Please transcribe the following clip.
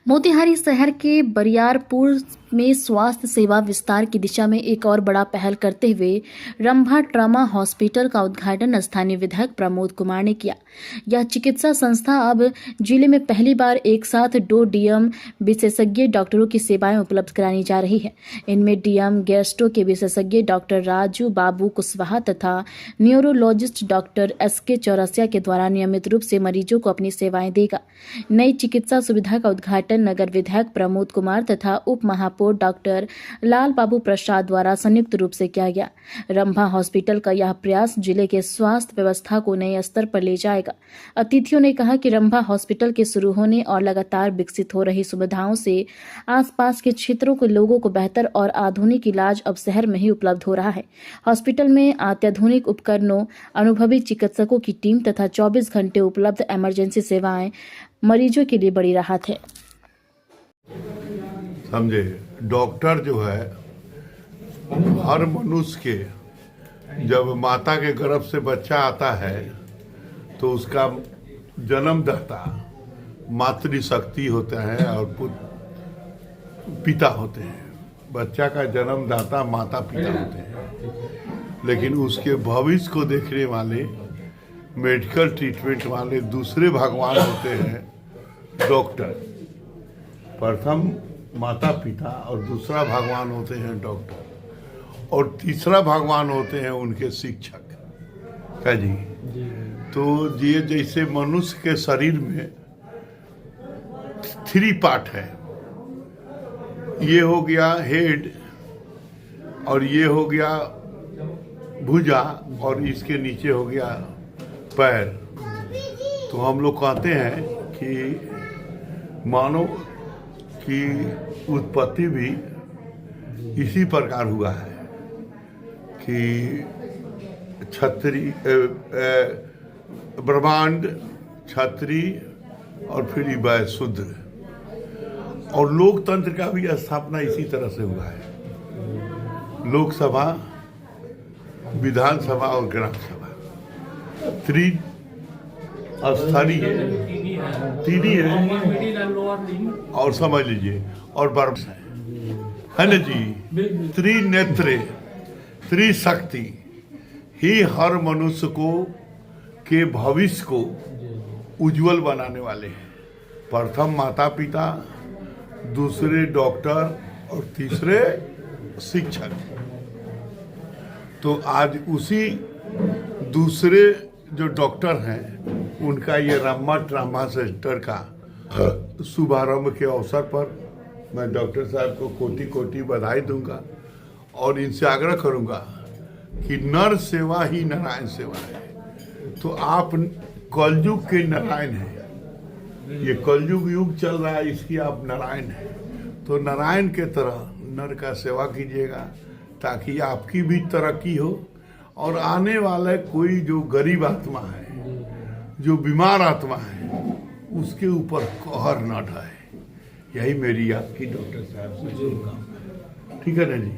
मोतिहारी शहर के बरियारपुर में स्वास्थ्य सेवा विस्तार की दिशा में एक और बड़ा पहल करते हुए रंभा ट्रामा हॉस्पिटल का उद्घाटन स्थानीय विधायक प्रमोद कुमार ने किया। यह चिकित्सा संस्था अब जिले में पहली बार एक साथ 2 डीएम विशेषज्ञ डॉक्टरों की सेवाएं उपलब्ध करानी जा रही है। इनमें डीएम गैस्ट्रो के विशेषज्ञ डॉक्टर राजू बाबू कुशवाहा तथा न्यूरोलॉजिस्ट डॉक्टर SK चौरसिया के द्वारा नियमित रूप से मरीजों को अपनी सेवाएं देगा। नई चिकित्सा सुविधा का उद्घाटन नगर विधायक प्रमोद कुमार तथा उप महापौर डॉक्टर लाल बाबू प्रसाद द्वारा संयुक्त रूप से किया गया। रंभा हॉस्पिटल का यह प्रयास जिले के स्वास्थ्य व्यवस्था को नए स्तर पर ले जाएगा। अतिथियों ने कहा कि रंभा हॉस्पिटल के शुरू होने और लगातार विकसित हो रही सुविधाओं से आसपास के क्षेत्रों के लोगों को बेहतर और आधुनिक इलाज अब शहर में ही उपलब्ध हो रहा है। हॉस्पिटल में अत्याधुनिक उपकरणों, अनुभवी चिकित्सकों की टीम तथा 24 घंटे उपलब्ध इमरजेंसी सेवाएं मरीजों के लिए बड़ी राहत है। समझे, डॉक्टर जो है हर मनुष्य के जब माता के गर्भ से बच्चा आता है तो उसका जन्मदाता मातृशक्ति होता है और पिता होते हैं। बच्चा का जन्मदाता माता पिता होते हैं, लेकिन उसके भविष्य को देखने वाले, मेडिकल ट्रीटमेंट वाले दूसरे भगवान होते हैं डॉक्टर। प्रथम माता पिता और दूसरा भगवान होते हैं डॉक्टर, और तीसरा भगवान होते हैं उनके शिक्षक का जी। तो ये जैसे मनुष्य के शरीर में 3 पार्ट है, ये हो गया हेड और ये हो गया भुजा और इसके नीचे हो गया पैर। तो हम लोग कहते हैं कि मानव की उत्पत्ति भी इसी प्रकार हुआ है कि ब्रह्मांड, क्षत्रिय और फिर वैश्य शूद्र, और लोकतंत्र का भी स्थापना इसी तरह से हुआ है। लोकसभा, विधानसभा और ग्राम सभा स्तरीय तीन ही है, और समझ लीजिए और बर्फ है ना जी। त्रिनेत्र, त्रिशक्ति ही हर मनुष्य को के भविष्य को उज्जवल बनाने वाले हैं। प्रथम माता पिता, दूसरे डॉक्टर और तीसरे शिक्षक। तो आज उसी दूसरे जो डॉक्टर हैं उनका ये रंभा ट्रामा सेंटर का शुभारंभ के अवसर पर मैं डॉक्टर साहब को कोटि कोटि बधाई दूंगा और इनसे आग्रह करूंगा कि नर सेवा ही नारायण सेवा है। तो आप कलयुग के नारायण हैं, ये कलयुग युग चल रहा है, इसकी आप नारायण हैं। तो नारायण के तरह नर का सेवा कीजिएगा ताकि आपकी भी तरक्की हो और आने वाला कोई जो गरीब आत्मा है, जो बीमार आत्मा है, उसके ऊपर कहर न ढाए। यही मेरी आपकी डॉक्टर साहब से शुभकामनाएं। ठीक है ना जी।